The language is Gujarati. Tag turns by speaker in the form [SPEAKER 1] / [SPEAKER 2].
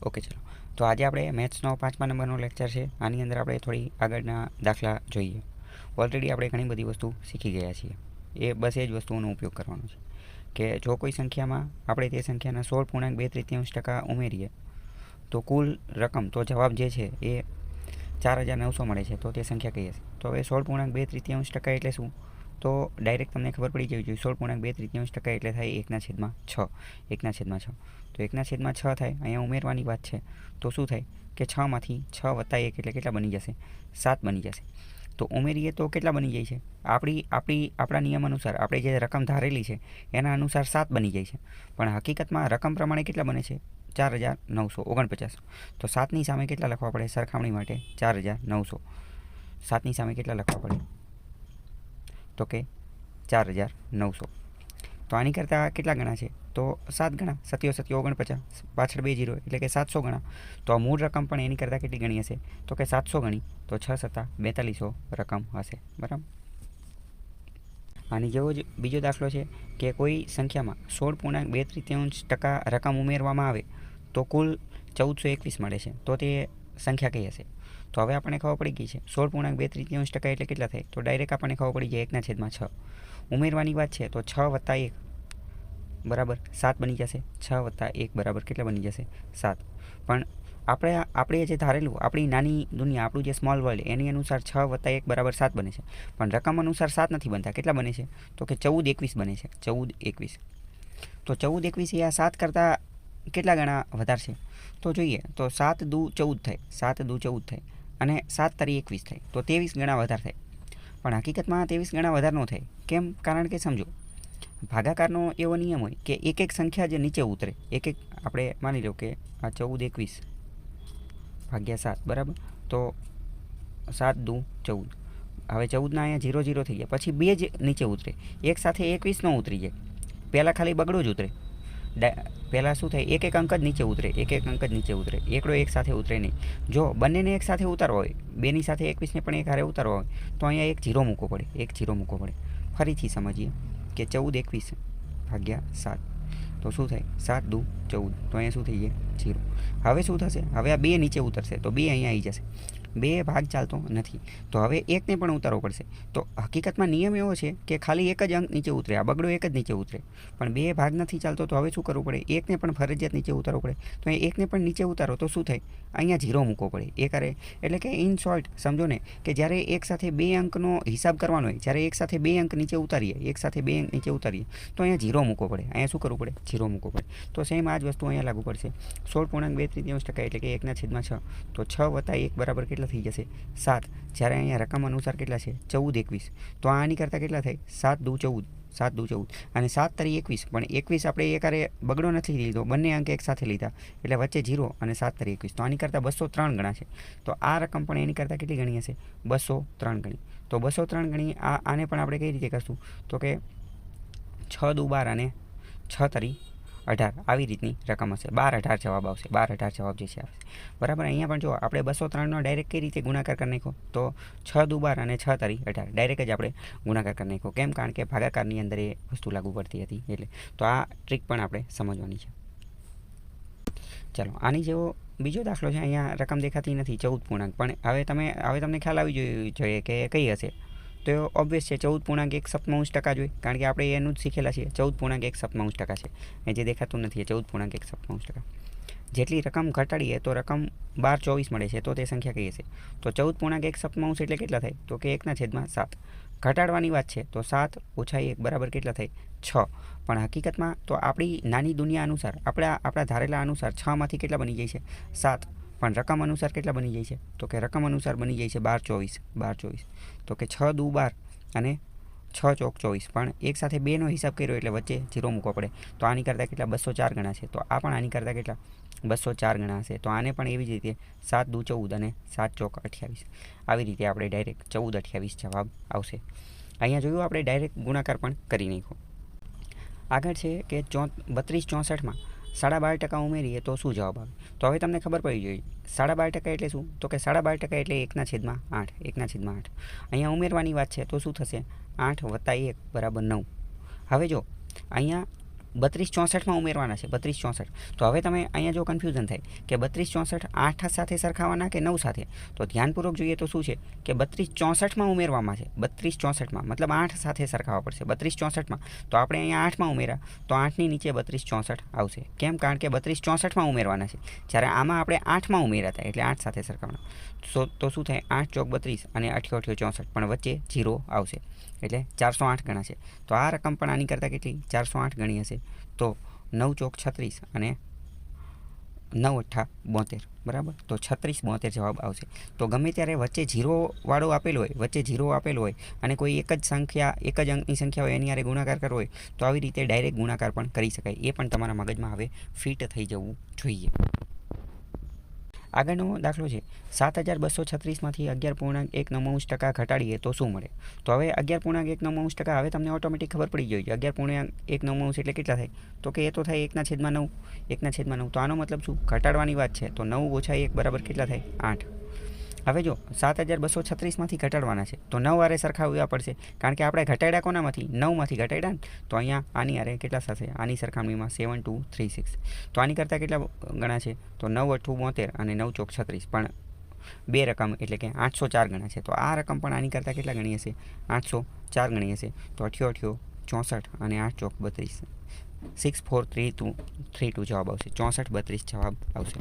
[SPEAKER 1] ઓકે ચલો, તો આજે આપણે મેથ્સનો 5મા નંબરનો લેક્ચર છે. આની અંદર આપણે થોડી આગળના દાખલા જોઈએ. ઓલરેડી આપણે ઘણી બધી વસ્તુ શીખી ગયા છીએ. બસ એ જ વસ્તુઓનો ઉપયોગ કરવાનો છે કે જો કોઈ સંખ્યામાં આપણે તે સંખ્યાના 16.2 ઉમેરીએ તો કુલ રકમ, તો જવાબ જે છે એ 4900 મળે છે. તો તે સંખ્યા કઈ હશે? તો હવે 16.2 એટલે શું? તો ડાયરેક્ટ તમને ખબર પડી જવી જોઈએ. 16.2 એટલે થાય 1/6. 1/6. તો 1/6 થાય. અહીંયા ઉમેરવાની વાત છે તો શું થાય કે 6માંથી 6 + 1 એટલે કેટલા બની જશે? 7 બની જશે. તો ઉમેરીએ તો કેટલા બની જાય છે? આપણા નિયમ અનુસાર આપણે જે રકમ ધારેલી છે એના અનુસાર 7 બની જાય છે. પણ હકીકતમાં રકમ પ્રમાણે કેટલા બને છે? 4949. તો 7ની સામે કેટલા લખવા પડે સરખામણી માટે? 4900. 7ની સામે કેટલા લખવા પડે? તો કે 4900. તો આની કરતાં કેટલા ગણા છે? તો 7 ગણા. 7 × 7 = 49. પાછળ 2 0 એટલે કે 700 ગણા. તો આ મૂળ રકમ પણ એની કરતાં કેટલી ગણી હશે? તો કે 700 ગણી. તો 6 × 7 = 4200 રકમ હશે. બરાબર. આની જેવો જ બીજો દાખલો છે કે કોઈ સંખ્યામાં 16.2 રકમ ઉમેરવામાં આવે તો કુલ 1421 મળે છે. તો તે સંખ્યા કઈ હશે? તો હવે આપણને ખબર પડી ગઈ છે 16.2 એટલે કેટલા થાય? તો ડાયરેક્ટ આપણને ખબર પડી જાય 1/6. ઉમેરવાની વાત છે તો 6 + 1 બરાબર 7 બની જશે. 6 + 1 બરાબર કેટલા બની જશે? 7. પણ આપણે જે ધારેલું, આપણી નાની દુનિયા, આપણું જે સ્મોલ વર્લ્ડ, એની અનુસાર 6 + 1 બરાબર 7 બને છે. પણ રકમ અનુસાર 7 નથી બનતા. કેટલા બને છે? તો કે 1421 બને છે. 1421. તો 1421 એ આ 7 કરતાં કેટલા ગણા વધારે છે? તો જોઈએ તો 7 × 2 = 14 થાય. 7 × 2 = 14 થાય. અને 7 × 3 = 21 થાય. તો 23 ગણા વધારે થાય. પણ હકીકતમાં 23 ગણા વધારે ન થાય. કેમ? કારણ કે સમજો, ભાગાકારનો એવો નિયમ હોય કે એક સંખ્યા જે નીચે ઉતરે, આપણે માની લો કે આ 1421 / 7 બરાબર. તો 7 × 2 = 14. હવે 14ના અહીંયા 0 0 થઈ ગયા. પછી 2 જ નીચે ઉતરે. એક સાથે 21 ન ઉતરી જાય. પહેલાં ખાલી બગડો જ ઉતરે. પહેલાં શું થાય? એક અંક જ નીચે ઉતરે. એક અંક જ નીચે ઉતરે. એકડો એક સાથે ઉતરે નહીં. જો બંનેને એક સાથે ઉતારવા હોય, 2ની સાથે 21ને પણ એક હારે ઉતારવા હોય, તો અહીંયા એક 0 મૂકવો પડે. એક 0 મૂકવો પડે. ફરીથી સમજીએ કે 1421 / 7. તો શું થાય? 7 × 2 = 14. તો અહીંયા શું થઈ જાય? 0. હવે શું થશે? હવે આ 2 નીચે ઉતરશે તો 2 અહીંયા આવી જશે. 2 ભાગ ચાલતો નથી. તો હવે 1ને પણ ઉતારવો પડશે. તો હકીકતમાં નિયમ એવો છે કે ખાલી એક જ અંક નીચે ઉતરે. આ બગડો એક જ નીચે ઉતરે. પણ 2 ભાગ નથી ચાલતો. તો હવે શું કરવું પડે? 1ને પણ ફરજિયાત નીચે ઉતારવો પડે. તો અહીં 1ને પણ નીચે ઉતારો તો શું થાય? અહીંયા 0 મૂકવો પડે. એ કરે એટલે કે ઇન શોર્ટ સમજો ને કે જ્યારે એક સાથે 2 અંકનો હિસાબ કરવાનો હોય, જ્યારે એક સાથે 2 અંક નીચે ઉતારીએ, તો અહીંયા 0 મૂકવો પડે. અહીંયા શું કરવું પડે? 0 મૂકવો પડે. તો સેમ આ જ વસ્તુ અહીંયા લાગુ પડશે. 16.2 એટલે કે 1/6. તો 6 + 1 બરાબર કેટલા થઈ જશે? 7. જ્યારે અહીંયા રકમ અનુસાર કેટલા છે? 1421. તો આની કરતાં કેટલા થાય? 7 × 2 = 14. 7 × 2 = 14. અને 7 × 3 = 21. પણ 21 આપણે એક હારે બગડો નથી લીધો. બંને અંક એક સાથે લીધા. એટલે વચ્ચે 0 અને 7 × 3 = 21. તો આની કરતાં 203 ગણા છે. તો આ રકમ પણ એની કરતાં કેટલી ગણી હશે? 203 ગણી. તો 203 ગણી આને પણ આપણે કઈ રીતે કરશું? તો કે 6 × 2 = 12 અને 6 × 3 = 18. આવી રીતની રકમ હશે. 12 18 જવાબ આવશે. 12 18 જવાબ જે છે આવશે. બરાબર. અહીંયા પણ જો આપણે 203નો ડાયરેક્ટ કઈ રીતે ગુણાકાર કરી નાખ્યો? તો 6 × 2 = 12 અને 6 × 3 = 18. ડાયરેક્ટ જ આપણે ગુણાકાર કરી નાખ્યો. કેમ? કારણ કે ભાગાકારની અંદર એ વસ્તુ લાગુ પડતી હતી એટલે. તો આ ટ્રીક પણ આપણે સમજવાની છે. ચાલો, આની જેવો બીજો દાખલો છે. અહીંયા રકમ દેખાતી નથી, 14 પૂર્ણાંક. પણ હવે તમને ખ્યાલ આવી જોઈએ કે કઈ હશે? તો ઓબ્વિયસ છે 14.1 જોઈએ. કારણ કે આપણે એનું જ શીખેલા છીએ. 14.1 છે. એ જે દેખાતું નથી એ 14.1. જેટલી રકમ ઘટાડીએ તો રકમ 1224 મળે છે. તો તે સંખ્યા કઈ હશે? તો 14.1 એટલે કેટલા થાય? તો કે 1/7. ઘટાડવાની વાત છે તો 7 - 1 બરાબર કેટલા થાય? 6. પણ હકીકતમાં તો આપણી નાની દુનિયા અનુસાર, આપણા ધારેલા અનુસાર 6માંથી કેટલા બની જાય છે? 7. પણ રકમ અનુસાર કેટલા બની જાય છે? તો કે રકમ અનુસાર બની જાય છે 1224. તો કે 6 × 2 = 12 અને 6 × 4 = 24. પણ એક સાથે 2નો હિસાબ કર્યો એટલે વચ્ચે 0 મૂકવો પડે. તો આની કરતાં કેટલા? 204 ગણા છે. તો આ પણ આની કરતાં કેટલા? 204 ગણા હશે. તો આને પણ એવી જ રીતે 7 × 2 = 14 અને 7 × 4 = 28. આવી રીતે આપણે ડાયરેક્ટ 14 28 જવાબ આવશે. અહીંયા જોયું આપણે ડાયરેક્ટ ગુણાકાર પણ કરી નાખ્યો. આગળ છે કે 32 64માં 12.5% ઉમેરીએ તો શું જવાબ આવે? તો હવે તમને ખબર પડી જોઈએ 12.5% એટલે શું? તો કે 12.5% એટલે 1/8. 1/8. અહીંયા ઉમેરવાની વાત છે તો શું થશે? 8 + 1 = 9. હવે જો અહીંયા 32 64માં ઉમેરવાના છે 32 64. તો હવે તમે અહીંયા જો કન્ફ્યુઝન થાય કે 32 64 8 સાથે સરખાવવાના કે 9 સાથે, તો ધ્યાનપૂર્વક જોઈએ તો શું છે કે 32 64માં ઉમેરવામાં છે. 32 64માં મતલબ 8 સાથે સરખાવવા પડશે. 32 64માં તો આપણે અહીંયા 8માં ઉમેર્યા તો 8ની નીચે 32 64 આવશે. કેમ? કારણ કે 32 64માં ઉમેરવાના છે, જ્યારે આમાં આપણે 8માં ઉમેર્યા હતા એટલે 8 સાથે સરખાવવાના. તો શું થાય 8 ચોક 32 અને 8 8 64, પણ વચ્ચે 0 આવશે એટલે 408 ગણા છે. તો આ રકમ પણ આની કરતાં કેટલી 408 ગણી હશે. તો 9 ચોક 36 અને 9 અઠ્ઠા 72, બરાબર. તો 36 72 જવાબ આવશે. તો ગમે ત્યારે વચ્ચે 0 વાળો આપેલો હોય, વચ્ચે 0 આપેલો હોય અને કોઈ એક જ સંખ્યા, એક જ અંકની સંખ્યા હોય એની હારે ગુણાકાર કરવો હોય તો આવી રીતે ડાયરેક્ટ ગુણાકાર પણ કરી શકાય. એ પણ તમારા મગજમાં હવે ફિટ થઈ જવું જોઈએ. આગળનો દાખલો છે 7236માંથી 11.1 ઘટાડીએ તો શું મળે? તો હવે 11.1 હવે તમને ઓટોમેટિક ખબર પડી ગઈ. 11.1 એટલે કેટલા થાય? તો કે એ તો થાય 1/9. 1/9. તો આનો મતલબ શું? ઘટાડવાની વાત છે. તો 9 ઓછા 1 બરાબર કેટલા થાય? 8. હવે જો 7236માંથી ઘટાડવાના છે તો 9 હારે સરખાવવા પડશે, કારણ કે આપણે ઘટાડ્યા કોનામાંથી? 9માંથી ઘટાડ્યા ને. તો અહીંયા આની હારે કેટલા થશે? આની સરખામણીમાં 7236. તો આની કરતાં કેટલા ગણા છે? તો 9 8 72 અને 9 ચોક 36, પણ બે રકમ એટલે કે 804 ગણા છે. તો આ રકમ પણ આની કરતાં કેટલા ગણી હશે? 804 ગણી હશે. તો 88 64 અને 8 ચોક 32, 6432 જવાબ આવશે. 64 32 જવાબ આવશે.